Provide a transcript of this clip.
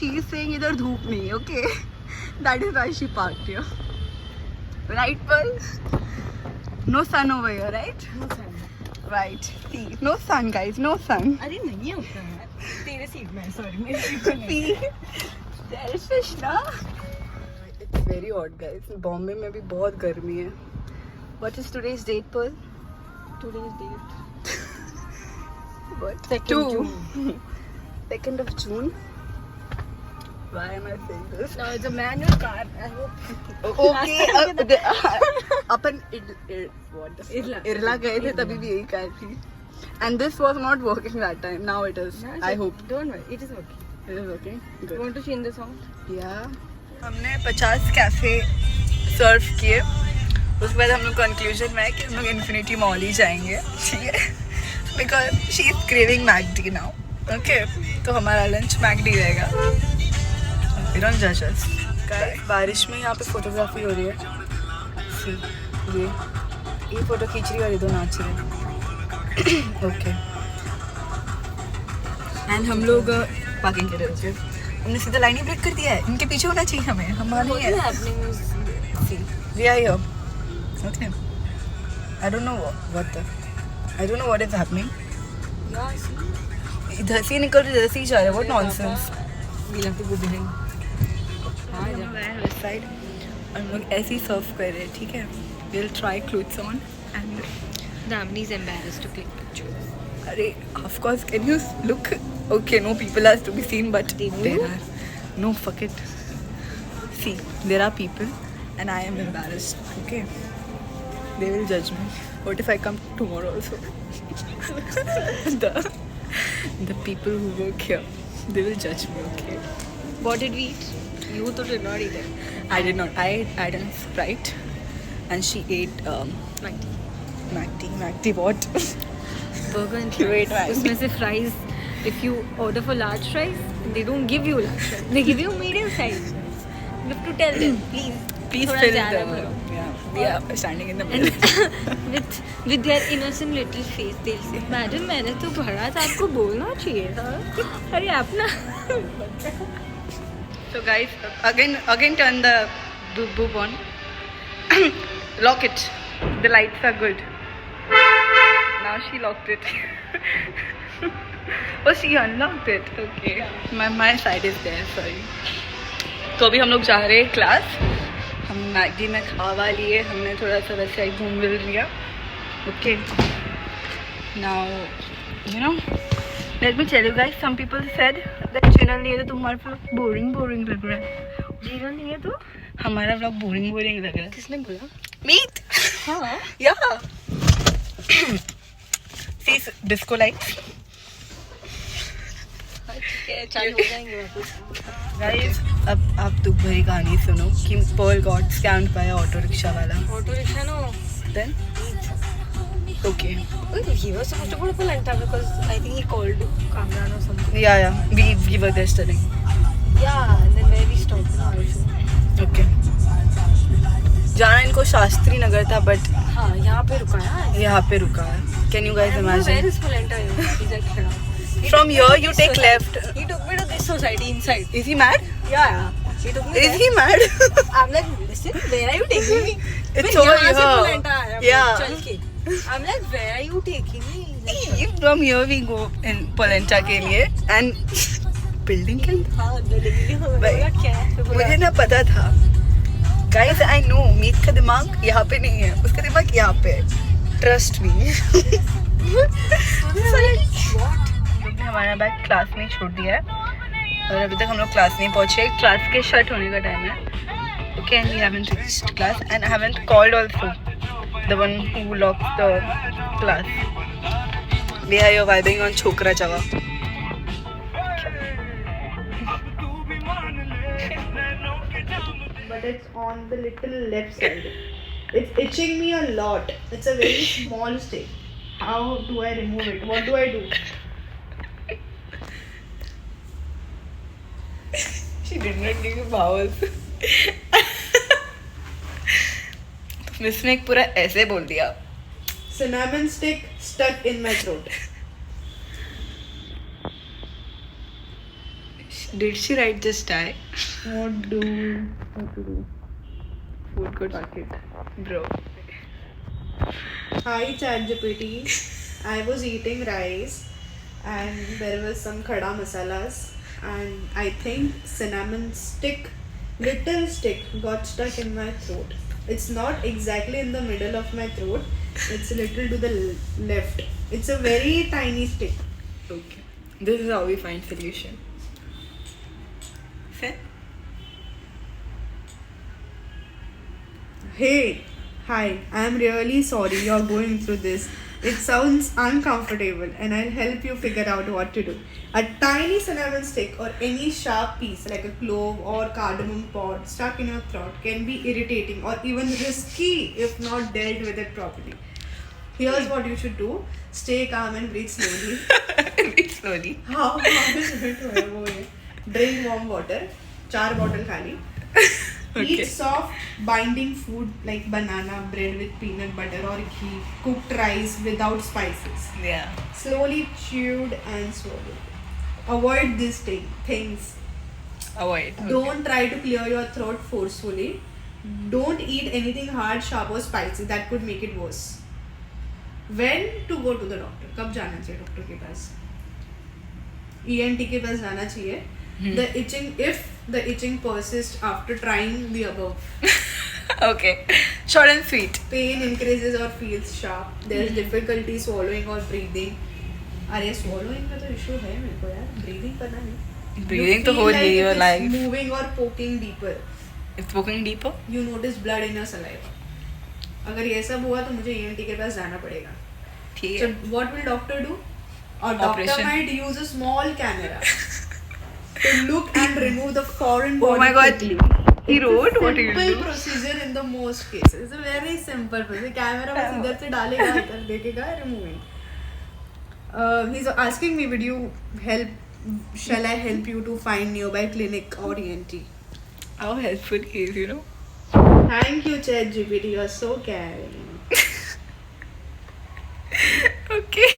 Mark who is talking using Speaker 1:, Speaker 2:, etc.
Speaker 1: She is saying इधर धूप नहीं है, okay? That is why she parked here. Right, Pearl? No sun over here, right?
Speaker 2: No sun.
Speaker 1: Right. See, no sun, guys, no sun.
Speaker 2: अरे नहीं होता यार, तेरे सीट में, सॉरी मेरे सीट में नहीं।
Speaker 1: See, selfish ना? It's very hot, guys. Bombay में भी बहुत गर्मी है. What is today's date, Pearl?
Speaker 2: Today's date.
Speaker 1: What?
Speaker 2: 2nd June.
Speaker 1: 2nd of June. Why am I saying this?
Speaker 2: No, it's a manual car. I hope.
Speaker 1: Okay, upon
Speaker 2: Irla.
Speaker 1: इरला गए थे तभी भी यही कार थी. And this was not working that time. Now it is.
Speaker 2: No,
Speaker 1: I hope
Speaker 2: Don't worry, it is okay.
Speaker 1: it is okay.
Speaker 2: You
Speaker 1: Good.
Speaker 2: want to change the song?
Speaker 1: Yeah. हमने 50 cafe सर्व किए. उसके बाद हम लोग conclusion में है कि हम लोग इन्फिनिटी मॉल ही जाएंगे, ठीक है? Because she is craving McD now. Okay. तो हमारा लंच McD रहेगा. You don't judge us. Guys, बारिश में यहाँ पे फोटोग्राफी हो रही है. See, ये फोटो खींच रही है और ये दो नाच रहे हैं. ओके. एंड हम लोग पार्किंग कर रहे थे. हमने सीधा लाइन ही ब्रेक कर दिया है. इनके पीछे होना चाहिए हमें. हमारे
Speaker 2: What is happening is,
Speaker 1: See, we are here. Okay. I don't know what is happening.
Speaker 2: yeah, see,
Speaker 1: इधर से निकल रहे इधर से ही जा रहे. What nonsense.
Speaker 2: we'll have to go behind. हाँ जा.
Speaker 1: West side. हम लोग ऐसे ही सर्व कर रहे हैं, ठीक है? We'll try clothes on and
Speaker 2: Damni is embarrassed to click pictures.
Speaker 1: अरे of course can you look? Okay, no people are to be seen, but
Speaker 2: They
Speaker 1: there
Speaker 2: will.
Speaker 1: are. No, fuck it. See, there are people and I am embarrassed. Okay, they will judge me. What if I come tomorrow also? the people who work here, they will judge me. Okay,
Speaker 2: What did we eat? You तो did not eat it.
Speaker 1: I did not. I had a Sprite and she ate McD what?
Speaker 2: Burger and
Speaker 1: Wait,
Speaker 2: fries.
Speaker 1: wait.
Speaker 2: उसमें से fries. If you order for large fries, they don't give you large fries. They give you medium size. You have to tell them, please
Speaker 1: Please
Speaker 2: थोड़ा
Speaker 1: fill
Speaker 2: ज़्यादा
Speaker 1: the.
Speaker 2: भरो.
Speaker 1: Yeah, we are standing in the middle.
Speaker 2: with their innocent little face, they'll say, madam मैंने तो भरा था, आपको बोलना चाहिए था. अरे आप ना.
Speaker 1: So guys, again turn the boob on. Lock it. The lights are good. Now she locked it. Oh, she unlocked it. Okay. My side is there. Sorry. तो अभी हम लोग जा रहे हैं क्लास. हम मैगडी में खावा लिए. हमने थोड़ा सा वैसे ही घूम फिर लिया. Okay. Now, you know. Let me tell you guys, some people said that channel नहीं है तो तुम्हारा vlog boring लग रहा है.
Speaker 2: जीरा नहीं है तो?
Speaker 1: हमारा vlog boring लग रहा है.
Speaker 2: किसने बोला?
Speaker 1: Meet.
Speaker 2: हाँ.
Speaker 1: Yeah. See disco lights.
Speaker 2: ठीक है, चालू हो जाएंगे वापस.
Speaker 1: Guys, अब आप दुख भरी कहानी सुनो कि Pearl got scammed by auto rickshaw वाला.
Speaker 2: Auto rickshaw no.
Speaker 1: Then okay.
Speaker 2: He was supposed to go to Polenta because I think he called Kamran or something.
Speaker 1: Yeah. We were there studying.
Speaker 2: Yeah, and then where we stopped now also.
Speaker 1: Okay. जाना इनको शास्त्री नगर था but
Speaker 2: हाँ, यहाँ पे रुका है.
Speaker 1: यहाँ पे रुका है. Can you guys
Speaker 2: Where
Speaker 1: imagine?
Speaker 2: is Polenta? He's like खड़ा.
Speaker 1: From here you take left.
Speaker 2: He took me to this society inside.
Speaker 1: Is he mad?
Speaker 2: Yeah. He took me
Speaker 1: Is
Speaker 2: there.
Speaker 1: he mad?
Speaker 2: I'm like, listen, where are you taking me?
Speaker 1: It's
Speaker 2: फिर
Speaker 1: over
Speaker 2: यहाँ से
Speaker 1: here.
Speaker 2: Polenta आया.
Speaker 1: Yeah.
Speaker 2: चल के. I'm like, where are you taking me? Like,
Speaker 1: If from here we go in Polenta के लिए and building के अंदर.
Speaker 2: हाँ, अंदर लेके हमें
Speaker 1: भाई,
Speaker 2: बोला क्या है? फिर बोला,
Speaker 1: मुझे ना पता था. Guys, I know मीत का दिमाग यहाँ पे नहीं है. उसका दिमाग यहाँ पे है. Trust me.
Speaker 2: what?
Speaker 1: हमने हमारा बैग क्लास में ही छोड़ दिया है और अभी तक हम लोग क्लास नहीं पहुँचे. क्लास के शट होने का टाइम है. Okay, and we haven't reached class and I haven't called also the one who locked the class. We are here vibing on Chokra Java. But it's on the little left side. It's itching me a lot. It's a very small stick. How do I remove it? What do I do? She did not give me vowels. मिसने एक पूरा ऐसे बोल दिया. Cinnamon stick stuck in my throat. Did she write just die?
Speaker 3: What to do?
Speaker 1: Food could bucket, bro.
Speaker 3: Hi ChatGPT. I was eating rice and there was some khada masalas and I think cinnamon little stick got stuck in my throat. It's not exactly in the middle of my throat. It's a little to the left. It's a very tiny stick.
Speaker 1: Okay. This is how we find solution. Fair?
Speaker 3: Hey, hi, I'm really sorry you're going through this. It sounds uncomfortable and I'll help you figure out what to do. A tiny cinnamon stick or any sharp piece like a clove or cardamom pod stuck in your throat can be irritating or even risky if not dealt with it properly. Here's what you should do. Stay calm and breathe slowly.
Speaker 1: Breathe slowly.
Speaker 3: How is it to have away? Drink warm water. 4 bottle khali.
Speaker 1: Okay.
Speaker 3: Eat soft binding food like banana bread with peanut butter or ghee. Cooked rice without spices.
Speaker 1: Yeah.
Speaker 3: Slowly chewed and swallowed. Avoid these things.
Speaker 1: Avoid. Okay.
Speaker 3: Don't try to clear your throat forcefully. Don't eat anything hard, sharp or spicy. That could make it worse. When to go to the doctor? कब जाना चाहिए doctor के पास? ENT के पास जाना चाहिए. The itching, if the itching persists after trying the above.
Speaker 1: Okay. Short and sweet.
Speaker 3: Pain increases or feels sharp. There's difficulty swallowing or breathing. अरे swallowing का तो issue है मेरे को यार. Breathing करना नहीं.
Speaker 1: Breathing
Speaker 3: You
Speaker 1: तो
Speaker 3: feel
Speaker 1: हो
Speaker 3: like
Speaker 1: रही है your
Speaker 3: it is
Speaker 1: life.
Speaker 3: moving or poking deeper.
Speaker 1: It's poking deeper.
Speaker 3: You notice blood in your saliva. अगर ये सब हुआ तो मुझे ENT के पास जाना पड़ेगा.
Speaker 1: ठीक
Speaker 3: So
Speaker 1: है.
Speaker 3: what will doctor do? Or doctor
Speaker 1: Operation.
Speaker 3: might use a small camera to look and remove the foreign
Speaker 1: Oh
Speaker 3: body
Speaker 1: my god.
Speaker 3: quickly.
Speaker 1: He wrote what he will
Speaker 3: Simple
Speaker 1: do.
Speaker 3: procedure in the most cases. It's a very simple procedure. Camera बस इधर से डालेगा इधर देखेगा removing. He's asking me, would you help? Shall I help you to find nearby clinic or ENT?
Speaker 1: How helpful he is, you know.
Speaker 3: Thank you, ChatGPT. You're so caring.